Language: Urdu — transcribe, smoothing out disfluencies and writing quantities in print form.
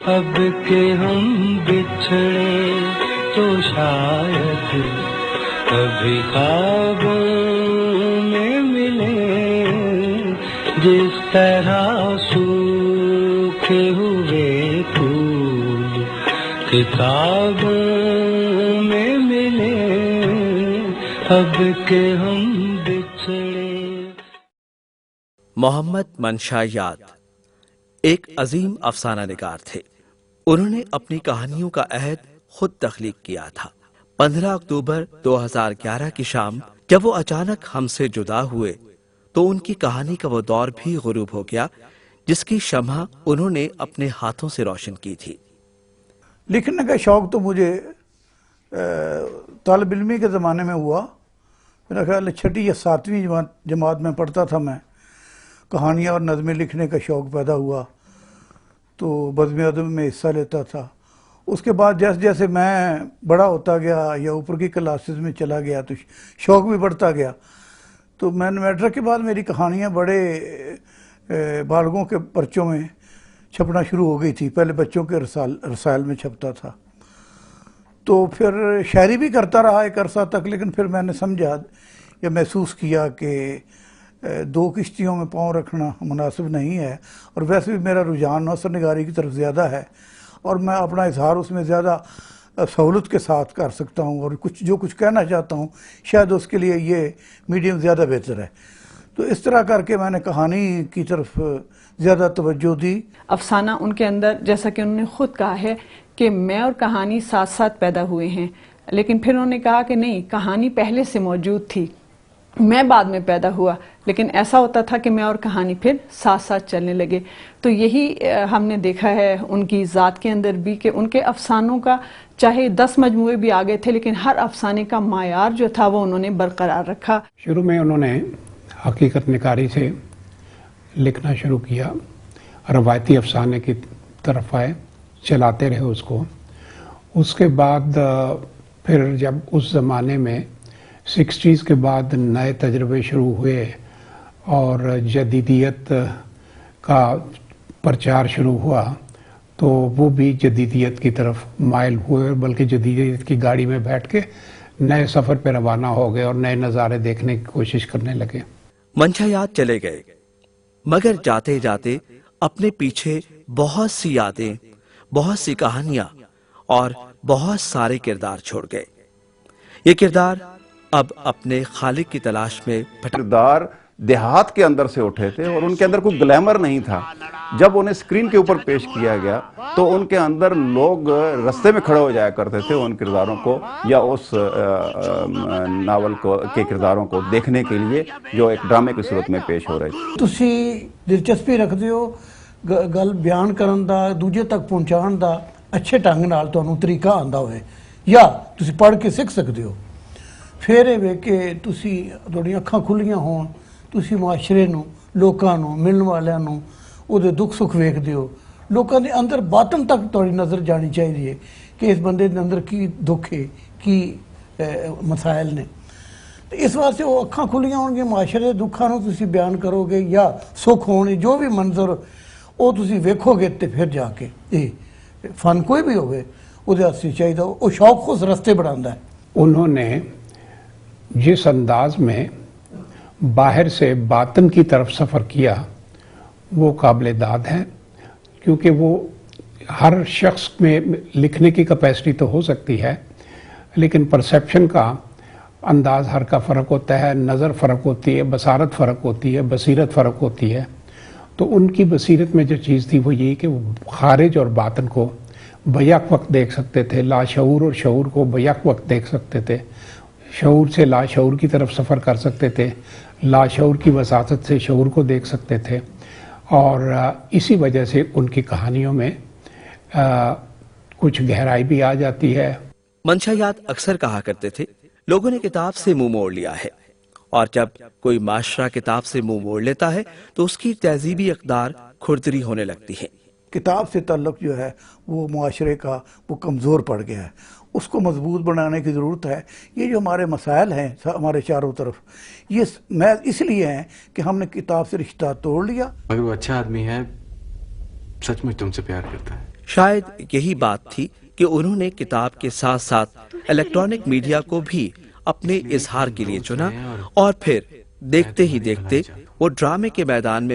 اب کہ ہم بچھڑے تو شاید کبھی خوابوں میں ملے، جس طرح سوکھے ہوئے پھول کتابوں میں ملے، اب کہ ہم بچھڑے۔ محمد منشا یاد ایک عظیم افسانہ نگار تھے۔ انہوں نے اپنی کہانیوں کا عہد خود تخلیق کیا تھا۔ 15 اکتوبر 2011 کی شام جب وہ اچانک ہم سے جدا ہوئے تو ان کی کہانی کا وہ دور بھی غروب ہو گیا جس کی شمع انہوں نے اپنے ہاتھوں سے روشن کی تھی۔ لکھنے کا شوق تو مجھے طالب علمی کے زمانے میں ہوا۔ میرا خیال ہے 6 یا 7ویں جماعت میں پڑھتا تھا میں، کہانیاں اور نظمیں لکھنے کا شوق پیدا ہوا تو بزم ادب میں حصہ لیتا تھا۔ اس کے بعد جیسے جیسے میں بڑا ہوتا گیا یا اوپر کی کلاسز میں چلا گیا تو شوق بھی بڑھتا گیا، تو میں نے میٹرک کے بعد میری کہانیاں بڑے بالغوں کے پرچوں میں چھپنا شروع ہو گئی تھی۔ پہلے بچوں کے رسائل میں چھپتا تھا، تو پھر شاعری بھی کرتا رہا ایک عرصہ تک، لیکن پھر میں نے سمجھا یا محسوس کیا کہ 2 کشتیوں میں پاؤں رکھنا مناسب نہیں ہے، اور ویسے بھی میرا رجحان نثر نگاری کی طرف زیادہ ہے، اور میں اپنا اظہار اس میں زیادہ سہولت کے ساتھ کر سکتا ہوں، اور جو کچھ کہنا چاہتا ہوں شاید اس کے لیے یہ میڈیم زیادہ بہتر ہے۔ تو اس طرح کر کے میں نے کہانی کی طرف زیادہ توجہ دی۔ افسانہ ان کے اندر، جیسا کہ انہوں نے خود کہا ہے کہ میں اور کہانی ساتھ ساتھ پیدا ہوئے ہیں، لیکن پھر انہوں نے کہا کہ نہیں، کہانی پہلے سے موجود تھی، میں بعد میں پیدا ہوا، لیکن ایسا ہوتا تھا کہ میں اور کہانی پھر ساتھ ساتھ چلنے لگے۔ تو یہی ہم نے دیکھا ہے ان کی ذات کے اندر بھی کہ ان کے افسانوں کا چاہے 10 مجموعے بھی آگے تھے، لیکن ہر افسانے کا معیار جو تھا وہ انہوں نے برقرار رکھا۔ شروع میں انہوں نے حقیقت نگاری سے لکھنا شروع کیا، روایتی افسانے کی طرف آئے، چلاتے رہے اس کو۔ اس کے بعد پھر جب اس زمانے میں 60s کے بعد نئے تجربے شروع ہوئے اور جدیدیت کا پرچار شروع ہوا تو وہ بھی جدیدیت کی طرف مائل ہوئے، بلکہ جدیدیت کی گاڑی میں بیٹھ کے نئے سفر پہ روانہ ہو گئے اور نئے نظارے دیکھنے کی کوشش کرنے لگے۔ منشا یاد چلے گئے، مگر جاتے جاتے اپنے پیچھے بہت سی یادیں، بہت سی کہانیاں اور بہت سارے کردار چھوڑ گئے۔ یہ کردار اب اپنے خالق کی تلاش میں کردار دیہات کے اندر سے اٹھے تھے اور ان کے اندر کوئی گلیمر نہیں تھا۔ جب انہیں سکرین کے اوپر پیش کیا گیا تو ان کے اندر لوگ رستے میں کھڑے ہو جایا کرتے تھے ان کرداروں کو یا اس ناول کے کرداروں کو دیکھنے کے لیے جو ایک ڈرامے کی صورت میں پیش ہو رہے تھے۔ تسی دلچسپی رکھتے ہو گل بیان کرن دا، دوجے تک پہنچان دا اچھے ڈھنگ نال تانوں طریقہ آندا ہوئے، یا تسی پڑھ کے سکھ سکتے ہو، پھر یہ کہ تسی تھوڑی اکھاں کھلیاں ہون، تسی معاشرے نو، لوکاں نو، ملن والیاں نو او دے دکھ سکھ ویکھدے ہو، لوکاں دے اندر باطن تک تھوڑی نظر جانی چاہیے کہ اس بندے دے اندر کی دکھ ہے، کی مسائل نے۔ اس واسطے وہ اکھاں کھلیاں ہون گے، معاشرے دکھاں نو تسی بیان کرو گے یا سکھ ہونے جو بھی منظر وہ تسی ویکھو گے تے پھر جا کے فن کوئی بھی ہوئے وہ دے ہاتھ چاہیے وہ شوق خود رستے بڑھاندا ہے۔ انہوں نے جس انداز میں باہر سے باطن کی طرف سفر کیا وہ قابل داد ہے، کیونکہ وہ ہر شخص میں لکھنے کی کیپیسٹی تو ہو سکتی ہے لیکن پرسیپشن کا انداز ہر کا فرق ہوتا ہے، نظر فرق ہوتی ہے، بصارت فرق ہوتی ہے، بصیرت فرق ہوتی ہے۔ تو ان کی بصیرت میں جو چیز تھی وہ یہ کہ وہ خارج اور باطن کو بیک وقت دیکھ سکتے تھے، لاشعور اور شعور کو بیک وقت دیکھ سکتے تھے، شعور سے لاشعور کی طرف سفر کر سکتے تھے، لاشعور کی وساطت سے شعور کو دیکھ سکتے تھے، اور اسی وجہ سے ان کی کہانیوں میں کچھ گہرائی بھی آ جاتی ہے۔ منشا یاد اکثر کہا کرتے تھے لوگوں نے کتاب سے منہ موڑ لیا ہے، اور جب کوئی معاشرہ کتاب سے منہ موڑ لیتا ہے تو اس کی تہذیبی اقدار کھردری ہونے لگتی ہے۔ کتاب سے تعلق جو ہے وہ معاشرے کا وہ کمزور پڑ گیا ہے، اس کو مضبوط بنانے کی ضرورت ہے۔ یہ جو ہمارے مسائل ہیں ہمارے چاروں طرف، یہ میں اس لیے ہیں کہ ہم نے کتاب سے رشتہ توڑ لیا۔ اگر وہ اچھا آدمی ہے، سچ مچ تم سے پیار کرتا ہے۔ شاید یہی بات تھی کہ انہوں نے کتاب کے ساتھ ساتھ الیکٹرانک میڈیا کو بھی اپنے اظہار کے لیے چنا، اور پھر دیکھتے ہی دیکھتے وہ ڈرامے کے میدان میں